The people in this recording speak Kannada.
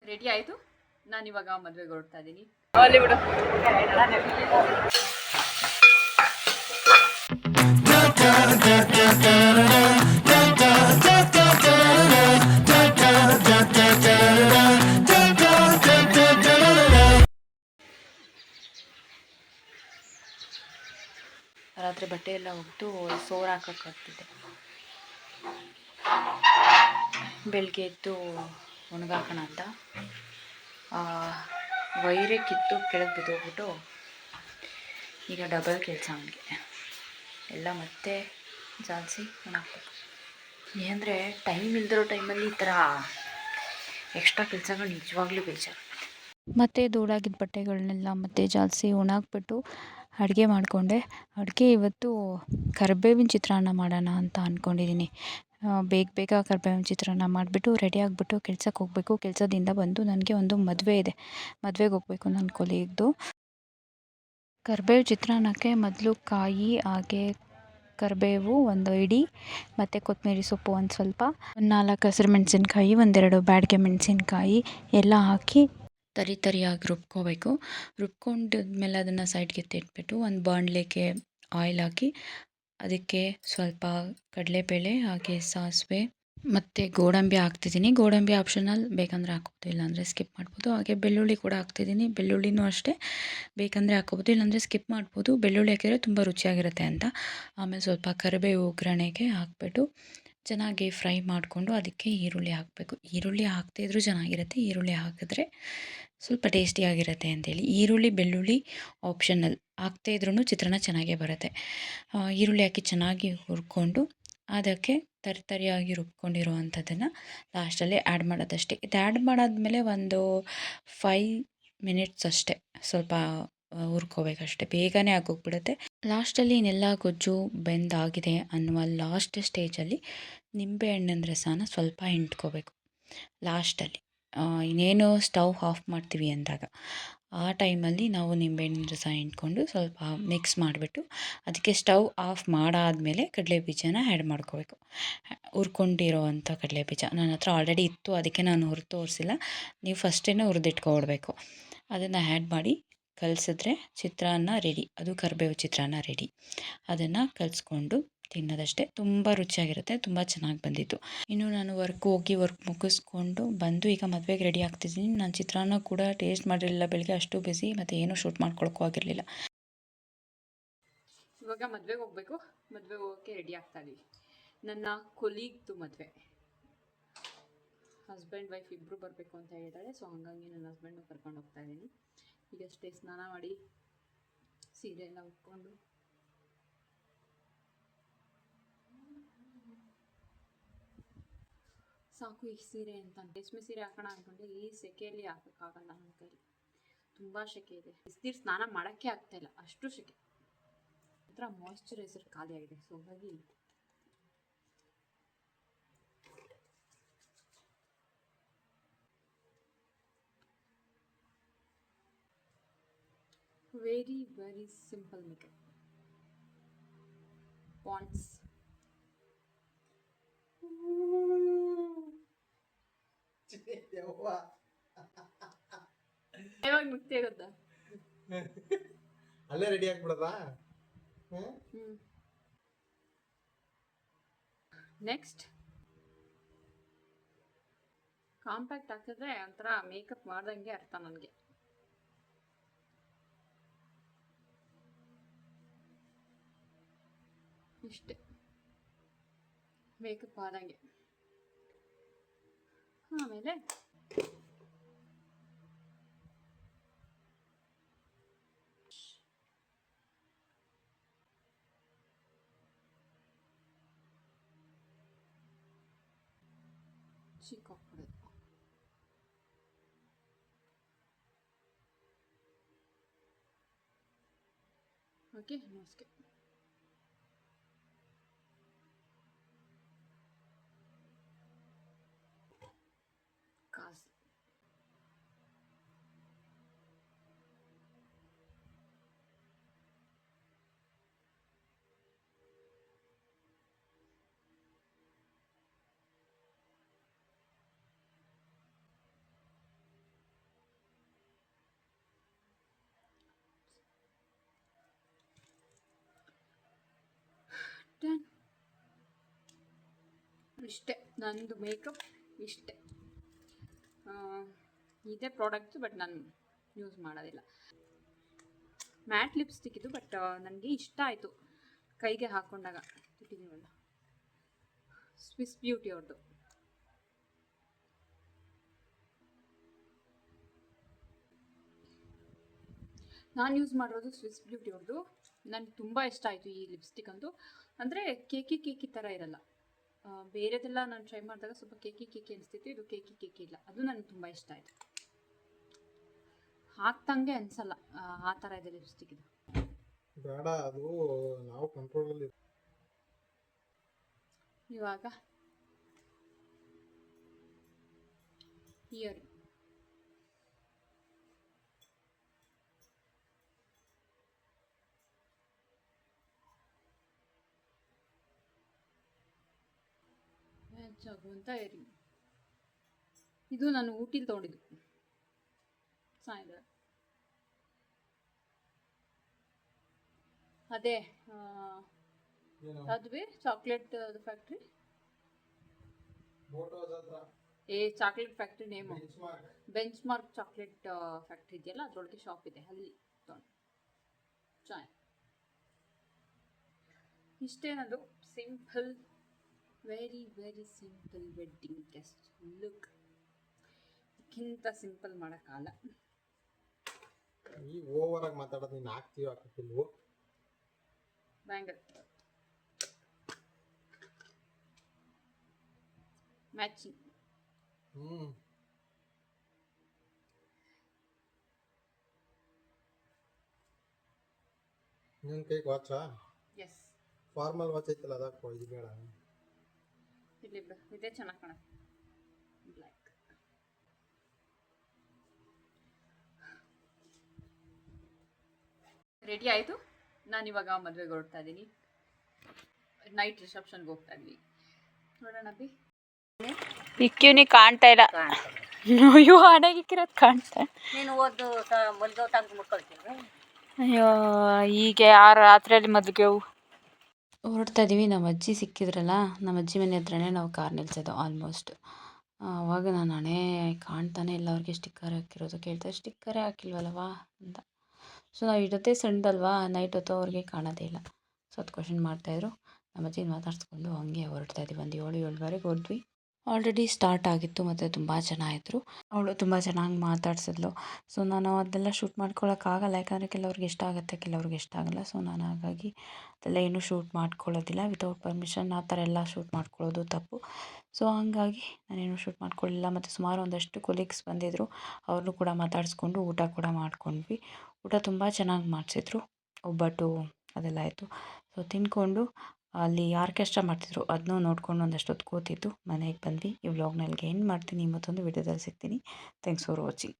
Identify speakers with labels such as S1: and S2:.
S1: ರೆಡಿ ಆಯಿತು. ನಾನಿವಾಗ ಮದುವೆಗೆ ಹೊರಡ್ತಾ ಇದ್ದೀನಿ. ಹಾಲಿವುಡ್ ರಾತ್ರಿ ಬಟ್ಟೆ ಎಲ್ಲ ಒಗೆದು ಸೋರ್ ಹಾಕೋಕ್ಕಾಗ್ತಿದೆ. ಬೆಳಗ್ಗೆ ಎದ್ದು ಒಣಗಾಕೋಣ ಅಂತ ವೈರೇ ಕಿತ್ತು ಕೆಳಗೆ ಬಿದ್ದೋಗ್ಬಿಟ್ಟು ಈಗ ಡಬಲ್ ಕೆಲಸ ಅವನಿಗೆ ಎಲ್ಲ ಮತ್ತೆ ಜಾಲಿಸಿ ಒಣಾಕ್ಬೇಕು. ಏನಂದರೆ ಟೈಮ್ ಇಲ್ದಿರೋ ಟೈಮಲ್ಲಿ ಈ ಥರ ಎಕ್ಸ್ಟ್ರಾ ಕೆಲಸಗಳು ನಿಜವಾಗ್ಲೂ ಬೇಜಾರು. ಮತ್ತು ಧೂಳಾಗಿದ್ದ ಬಟ್ಟೆಗಳನ್ನೆಲ್ಲ ಮತ್ತೆ ಜಾಲಿಸಿ ಒಣಾಕ್ಬಿಟ್ಟು ಅಡುಗೆ ಮಾಡಿಕೊಂಡೆ. ಅಡುಗೆ ಇವತ್ತು ಕರಿಬೇವಿನ ಚಿತ್ರಾನ್ನ ಮಾಡೋಣ ಅಂತ ಅಂದ್ಕೊಂಡಿದ್ದೀನಿ. ಬೇಗ ಕರಿಬೇವಿನ ಚಿತ್ರಾನ್ನ ಮಾಡಿಬಿಟ್ಟು ರೆಡಿ ಆಗಿಬಿಟ್ಟು ಕೆಲ್ಸಕ್ಕೆ ಹೋಗಬೇಕು. ಕೆಲಸದಿಂದ ಬಂದು ನನಗೆ ಒಂದು ಮದುವೆ ಇದೆ, ಮದುವೆಗೆ ಹೋಗಬೇಕು ನನ್ನ ಕೊಲೀಗ್ದು. ಕರಿಬೇವು ಚಿತ್ರಾನ್ನಕ್ಕೆ ಮೊದಲು ಕಾಯಿ, ಹಾಗೆ ಕರಿಬೇವು ಒಂದು ಇಡಿ, ಮತ್ತು ಕೊತ್ತಂಬರಿ ಸೊಪ್ಪು ಒಂದು ಸ್ವಲ್ಪ, 4 ಹಸಿರು ಮೆಣಸಿನ್ಕಾಯಿ, 1-2 ಬ್ಯಾಡಗೆ ಮೆಣಸಿನ್ಕಾಯಿ ಎಲ್ಲ ಹಾಕಿ ತರಿಯಾಗಿ ರುಬ್ಕೋಬೇಕು. ರುಬ್ಕೊಂಡಾದ್ಮೇಲೆ ಅದನ್ನು ಸೈಡ್ಗೆ ಎತ್ತಿಟ್ಬಿಟ್ಟು ಒಂದು ಬಾಣಲೆಗೆ ಆಯಿಲ್ ಹಾಕಿ ಅದಕ್ಕೆ ಸ್ವಲ್ಪ ಕಡಲೆಬೇಳೆ ಹಾಗೆ ಸಾಸಿವೆ ಮತ್ತು ಗೋಡಂಬಿ ಹಾಕ್ತಿದ್ದೀನಿ. ಗೋಡಂಬಿ ಆಪ್ಷನಲ್, ಬೇಕಂದರೆ ಹಾಕ್ಬೋದು, ಇಲ್ಲಾಂದರೆ ಸ್ಕಿಪ್ ಮಾಡ್ಬೋದು. ಹಾಗೆ ಬೆಳ್ಳುಳ್ಳಿ ಕೂಡ ಹಾಕ್ತಿದ್ದೀನಿ. ಬೆಳ್ಳುಳ್ಳಿನೂ ಅಷ್ಟೇ, ಬೇಕಂದರೆ ಹಾಕ್ಕೋಬೋದು, ಇಲ್ಲಾಂದರೆ ಸ್ಕಿಪ್ ಮಾಡ್ಬೋದು. ಬೆಳ್ಳುಳ್ಳಿ ಹಾಕಿದರೆ ತುಂಬ ರುಚಿಯಾಗಿರುತ್ತೆ ಅಂತ. ಆಮೇಲೆ ಸ್ವಲ್ಪ ಕರಿಬೇವು ಒಗ್ಗರಣೆಗೆ ಹಾಕ್ಬಿಟ್ಟು ಚೆನ್ನಾಗಿ ಫ್ರೈ ಮಾಡಿಕೊಂಡು ಅದಕ್ಕೆ ಈರುಳ್ಳಿ ಹಾಕಬೇಕು. ಈರುಳ್ಳಿ ಹಾಕದೇ ಚೆನ್ನಾಗಿರುತ್ತೆ, ಈರುಳ್ಳಿ ಹಾಕಿದ್ರೆ ಸ್ವಲ್ಪ ಟೇಸ್ಟಿಯಾಗಿರುತ್ತೆ ಅಂತೇಳಿ. ಈರುಳ್ಳಿ ಬೆಳ್ಳುಳ್ಳಿ ಆಪ್ಷನಲ್, ಹಾಕ್ದೇ ಇದ್ರೂ ಚಿತ್ರಾನ್ನ ಚೆನ್ನಾಗೇ ಬರುತ್ತೆ. ಈರುಳ್ಳಿ ಹಾಕಿ ಚೆನ್ನಾಗಿ ಹುರ್ಕೊಂಡು ಅದಕ್ಕೆ ತರಿಯಾಗಿ ರುಬ್ಕೊಂಡಿರೋ ಅಂಥದ್ದನ್ನು ಲಾಸ್ಟಲ್ಲಿ ಆ್ಯಡ್ ಮಾಡೋದಷ್ಟೇ. ಇದು ಆ್ಯಡ್ ಮಾಡಾದ್ಮೇಲೆ ಒಂದು 5 ಮಿನಿಟ್ಸ್ ಅಷ್ಟೇ, ಸ್ವಲ್ಪ ಹುರ್ಕೋಬೇಕಷ್ಟೆ, ಬೇಗನೆ ಆಗೋಗ್ಬಿಡುತ್ತೆ. ಲಾಸ್ಟಲ್ಲಿ ಇನ್ನೆಲ್ಲ ಗೊಜ್ಜು ಬೆಂದಾಗಿದೆ ಅನ್ನುವ ಲಾಸ್ಟ್ ಸ್ಟೇಜಲ್ಲಿ ನಿಂಬೆಹಣ್ಣಿನ ರಸನ ಸ್ವಲ್ಪ ಹಿಂಡ್ಕೋಬೇಕು ಲಾಸ್ಟಲ್ಲಿ. ಇನ್ನೇನು ಸ್ಟವ್ ಆಫ್ ಮಾಡ್ತೀವಿ ಅಂದಾಗ ಆ ಟೈಮಲ್ಲಿ ನಾವು ನಿಂಬೆಹಣ್ಣಿನ ರಸ ಹಿಂಡ್ಕೊಂಡು ಸ್ವಲ್ಪ ಮಿಕ್ಸ್ ಮಾಡಿಬಿಟ್ಟು ಅದಕ್ಕೆ ಸ್ಟವ್ ಆಫ್ ಮಾಡಾದಮೇಲೆ ಕಡಲೆಬೀಜನ ಆ್ಯಡ್ ಮಾಡ್ಕೋಬೇಕು. ಹುರ್ಕೊಂಡಿರೋ ಅಂಥ ಕಡಲೆಬೀಜ ನನ್ನ ಹತ್ರ ಆಲ್ರೆಡಿ ಇತ್ತು, ಅದಕ್ಕೆ ನಾನು ಹುರಿದು ತೋರಿಸಿಲ್ಲ. ನೀವು ಫಸ್ಟೇ ಹುರಿದಿಟ್ಕೊಬಿಡ್ಬೇಕು. ಅದನ್ನು ಆ್ಯಡ್ ಮಾಡಿ ಕಲಸಿದ್ರೆ ಚಿತ್ರಾನ್ನ ರೆಡಿ. ಅದು ಕರಿಬೇವು ಚಿತ್ರಾನ್ನ ರೆಡಿ. ಅದನ್ನು ಕಲಿಸ್ಕೊಂಡು ತಿನ್ನೋದಷ್ಟೇ. ತುಂಬ ರುಚಿಯಾಗಿರುತ್ತೆ, ತುಂಬ ಚೆನ್ನಾಗಿ ಬಂದಿತ್ತು. ಇನ್ನು ನಾನು ವರ್ಕ್ ಮುಗಿಸ್ಕೊಂಡು ಬಂದು ಈಗ ಮದುವೆಗೆ ರೆಡಿ ಆಗ್ತಿದ್ದೀನಿ. ನಾನು ಚಿತ್ರಾನ್ನ ಕೂಡ ಟೇಸ್ಟ್ ಮಾಡಿರಲಿಲ್ಲ, ಬೆಳಗ್ಗೆ ಅಷ್ಟು ಬಿಸಿ, ಮತ್ತು ಏನೂ ಶೂಟ್ ಮಾಡ್ಕೊಳಕ್ಕೂ ಆಗಿರಲಿಲ್ಲ. ಇವಾಗ ಮದುವೆಗೆ ಹೋಗಬೇಕು. ಮದುವೆಗೆ ಹೋಗೋಕ್ಕೆ ರೆಡಿ ಆಗ್ತಾ ಇದೀವಿ. ನನ್ನ ಕೊಲೀಗ್ದು ಮದುವೆ, ಹಸ್ಬೆಂಡ್ ವೈಫ್ ಇಬ್ಬರು ಬರಬೇಕು ಅಂತ ಹೇಳಿದಾಳೆ. ಸೊ ಹಂಗಾಗಿ ನನ್ನ ಹಸ್ಬೆಂಡ್ನ ಕರ್ಕೊಂಡು ಹೋಗ್ತಾ ಇದ್ದೀನಿ. ಈಗಷ್ಟೇ ಸ್ನಾನ ಮಾಡಿ ಸೀರೆ ಎಲ್ಲ ಉಟ್ಕೊಂಡು ಸಾಕು ಈ ಸೀರೆ ಅಂತ ರೇಷ್ಮೆ ಸೀರೆ ಹಾಕೋಣ ಅಂದ್ಕೊಂಡೆ. ಈ ಸೆಕೆಯಲ್ಲಿ ಹಾಕೋಕ್ಕಾಗಲ್ಲ, ನನ್ನ ಕೈಲಿ ತುಂಬ ಸೆಕೆ ಇದೆ. ಬಿಸಿನೀರು ಸ್ನಾನ ಮಾಡೋಕ್ಕೆ ಆಗ್ತಾಯಿಲ್ಲ, ಅಷ್ಟು ಸೆಕೆ. ಹತ್ರ ಮಾಯ್ಶ್ಚರೈಸರ್ ಖಾಲಿ ಆಗಿದೆ. ಸೊ ಹಾಗಾಗಿ ವೆರಿ ಸಿಂಪಲ್ ಮೇಕಪ್. ಪಾಂಡ್ಸ್ ಯಾವಾಗ ಮುಕ್ತಿ ಆಗುತ್ತಾ?
S2: ಅಲ್ಲೇ ರೆಡಿ ಆಗ್ಬಿಡೋದಾ?
S1: ನೆಕ್ಸ್ಟ್ ಕಾಂಪ್ಯಾಕ್ಟ್ ಹಾಕಿದ್ರೆ ಒಂಥರ ಮೇಕಪ್ ಮಾಡ್ದಂಗೆ ಅರ್ಥ ನನಗೆ. ಇಷ್ಟೇ ಮೇಕಪ್ ಆದಂಗೆ. ಆಮೇಲೆ ಚೀಕ್ ಹಾಕ್ಬಿಡೋದು. ಓಕೆ, ನೋಸ್ಗೆ ಕಾಸು.
S2: ಇಷ್ಟೇ ನಂದು ಮೇಕಪ್ ಇಷ್ಟೇ. ಇದೇ ಪ್ರಾಡಕ್ಟ್ಸ್, ಬಟ್ ನಾನು ಯೂಸ್ ಮಾಡೋದಿಲ್ಲ. ಮ್ಯಾಟ್ ಲಿಪ್ಸ್ಟಿಕ್ ಇದು, ಬಟ್ ನನಗೆ ಇಷ್ಟ ಆಯಿತು ಕೈಗೆ ಹಾಕ್ಕೊಂಡಾಗ. ಇಟ್ಟಿದ್ದೀವಲ್ಲ, ಸ್ವಿಸ್ ಬ್ಯೂಟಿ ಅವ್ರದ್ದು. ನಾನು ಯೂಸ್ ಮಾಡಿರೋದು ಸ್ವಿಸ್ ಬ್ಯೂಟಿ ಅವ್ರದ್ದು. ನನಗೆ ತುಂಬ ಇಷ್ಟ ಆಯಿತು ಈ ಲಿಪ್ಸ್ಟಿಕ್ ಅಂತೂ. ಅಂದರೆ ಕೇಕಿ ಥರ ಇರಲ್ಲ. ಬೇರೆದೆಲ್ಲ ನಾನು ಟ್ರೈ ಮಾಡಿದಾಗ ಸ್ವಲ್ಪ ಕೇಕಿ ಅನಿಸ್ತಿತ್ತು, ಇದು ಕೇಕಿ ಇಲ್ಲ. ಅದು ನನಗೆ ತುಂಬ ಇಷ್ಟ ಆಯಿತು. ಹಾಕ್ದಂಗೆ ಅನಿಸಲ್ಲ, ಆ ಥರ ಇದೆ ಲಿಪ್ಸ್ಟಿಕ್ ಇದು.
S3: ಬೇಡ, ಅದು ನಾವು ಕಂಟ್ರೋಲಲ್ಲಿ.
S2: ಇವಾಗ ಇಯರ್ ಆಗುವಂಥ ಇಯರಿಂಗ್. ಇದು ನಾನು ಊಟಿಲಿ ತೊಗೊಂಡಿದ್ದು ಸಾಯಂಕಾಲ. ಅದೇ ಅದುವೇ chocolate factory. Chocolate factory name bench mark chocolate factory ಇದೆಯಲ್ಲ, ಅದರೊಳಗೆ ಶಾಪ್ ಇದೆ, ಅಲ್ಲಿ ತೊಗೊಂಡು. ಇಷ್ಟೇನದು simple, very very simple wedding guest look. ಇದಕ್ಕಿಂತ ಸಿಂಪಲ್ ಮಾಡೋಕ್ಕಾಗಲ್ಲ.
S3: ಈ ಓವರ್ ಆಗಿ ಮಾತಾಡೋದು ನೀನು ಹಾಕ್ತೀವಿ ಹಾಕಿಲ್ವೋ.
S2: Bangle matching.
S3: ನಿನ್ನ ಕೈಗೆ ವಾಚಾ?
S2: ಎಸ್.
S3: ಫಾರ್ಮಲ್ ವಾಚ್ ಐತಲ್ಲ, ಅದಕ್ಕೆ ಇದು ಬೇಡ.
S2: ಇಲ್ಲಿ ಇದೇ ಚೆನ್ನಾಗಿ ಕಾಣುತ್ತೆ, ಬ್ಲ್ಯಾಕ್. ರೆಡಿ ಆಯಿತು. ನಾನಿವಾಗ ಮದುವೆಗೆ ಹೊರಡ್ತಾ ಇದ್ದೀನಿ. ನೈಟ್ ರಿಸೆಪ್ಷನ್ಗೆ ಹೋಗ್ತಾ ಇದ್ವಿ. ನೋಡೋಣ ಬಿ.
S1: ಇಕ್ಕಿವ್ನಿ ಕಾಣ್ತಾ ಇಲ್ಲ. ಅಯ್ಯೋ, ಹಣಗಿಕ್ಕಿರೋದು ಕಾಣ್ತಾ.
S4: ನೀನು ಓದು ಮಲ್ಗೋ ತಂದು ಮುಟ್ಕೊಳ್ತೀನಿ.
S1: ಅಯ್ಯೋ, ಹೀಗೆ ಆ ರಾತ್ರಿಯಲ್ಲಿ ಮದುವೆವು ಹೊರಡ್ತಾ ಇದ್ದೀವಿ. ನಮ್ಮ ಅಜ್ಜಿ ಸಿಕ್ಕಿದ್ರಲ್ಲ, ನಮ್ಮ ಅಜ್ಜಿ ಮನೆ ಹತ್ರನೇ ನಾವು ಕಾರ್ ನಿಲ್ಸೋದು ಆಲ್ಮೋಸ್ಟ್. ಆವಾಗ ನಾನು ಹಣೆ ಕಾಣ್ತಾನೆ ಇಲ್ಲ. ಅವ್ರಿಗೆ ಸ್ಟಿಕ್ಕರ್ ಹಾಕಿರೋದು ಕೇಳ್ತಾರೆ, ಸ್ಟಿಕ್ಕರೇ ಹಾಕಿಲ್ವಲ್ಲವಾ ಅಂತ. ಸೊ ನಾವು ಇಡೋದೇ ಸಣ್ಣದಲ್ವಾ, ನೈಟ್ ಹೊತ್ತು ಅವ್ರಿಗೆ ಕಾಣೋದೇ ಇಲ್ಲ. ಸೊ ಅದು ಕ್ವಶನ್ ಮಾಡ್ತಾಯಿದ್ರು. ನಮ್ಮ ಅಜ್ಜಿನ ಮಾತಾಡಿಸ್ಕೊಂಡು ಹಂಗೆ ಹೊರಡ್ತಾ ಇದ್ದೀವಿ. ಒಂದು 7-7:15 ಹೊರಡ್ವಿ. ಆಲ್ರೆಡಿ ಸ್ಟಾರ್ಟ್ ಆಗಿತ್ತು ಮತ್ತು ತುಂಬ ಜನ ಇದ್ದರು. ಅವಳು ತುಂಬ ಚೆನ್ನಾಗಿ ಮಾತಾಡ್ಸಿದ್ಲು. ಸೊ ನಾನು ಅದೆಲ್ಲ ಶೂಟ್ ಮಾಡ್ಕೊಳ್ಳೋಕ್ಕಾಗಲ್ಲ, ಯಾಕಂದರೆ ಕೆಲವ್ರಿಗೆ ಇಷ್ಟ ಆಗುತ್ತೆ, ಕೆಲವ್ರಿಗೆ ಇಷ್ಟ ಆಗಲ್ಲ. ಸೊ ನಾನು ಹಾಗಾಗಿ ಅದೆಲ್ಲ ಏನೂ ಶೂಟ್ ಮಾಡ್ಕೊಳ್ಳೋದಿಲ್ಲ. ವಿತೌಟ್ ಪರ್ಮಿಷನ್ ಆ ಥರ ಎಲ್ಲ ಶೂಟ್ ಮಾಡ್ಕೊಳ್ಳೋದು ತಪ್ಪು. ಸೊ ಹಾಗಾಗಿ ನಾನೇನು ಶೂಟ್ ಮಾಡ್ಕೊಳ್ಳಿಲ್ಲ. ಮತ್ತು ಸುಮಾರು ಒಂದಷ್ಟು ಕೊಲೀಗ್ಸ್ ಬಂದಿದ್ದರು, ಅವ್ರನ್ನೂ ಕೂಡ ಮಾತಾಡಿಸ್ಕೊಂಡು ಊಟ ಕೂಡ ಮಾಡ್ಕೊಂಡ್ವಿ. ಊಟ ತುಂಬ ಚೆನ್ನಾಗಿ ಮಾಡಿಸಿದ್ರು. ಒಬ್ಬಟ್ಟು ಅದೆಲ್ಲ ಆಯಿತು. ಸೊ ತಿಂದ್ಕೊಂಡು ಅಲ್ಲಿ ಆರ್ಕೆಸ್ಟ್ರಾ ಮಾಡ್ತಿದ್ರು, ಅದನ್ನೂ ನೋಡ್ಕೊಂಡು ಒಂದಷ್ಟೊತ್ತು ಕೂತಿದ್ದು ಮನೆಗೆ ಬಂದ್ವಿ. ಈ ವ್ಲಾಗ್ನ ಅಲ್ಲಿಗೆ ಎಂಡ್ ಮಾಡ್ತೀನಿ. ಮತ್ತೊಂದು ವಿಡಿಯೋದಲ್ಲಿ ಸಿಗ್ತೀನಿ. Thanks for watching.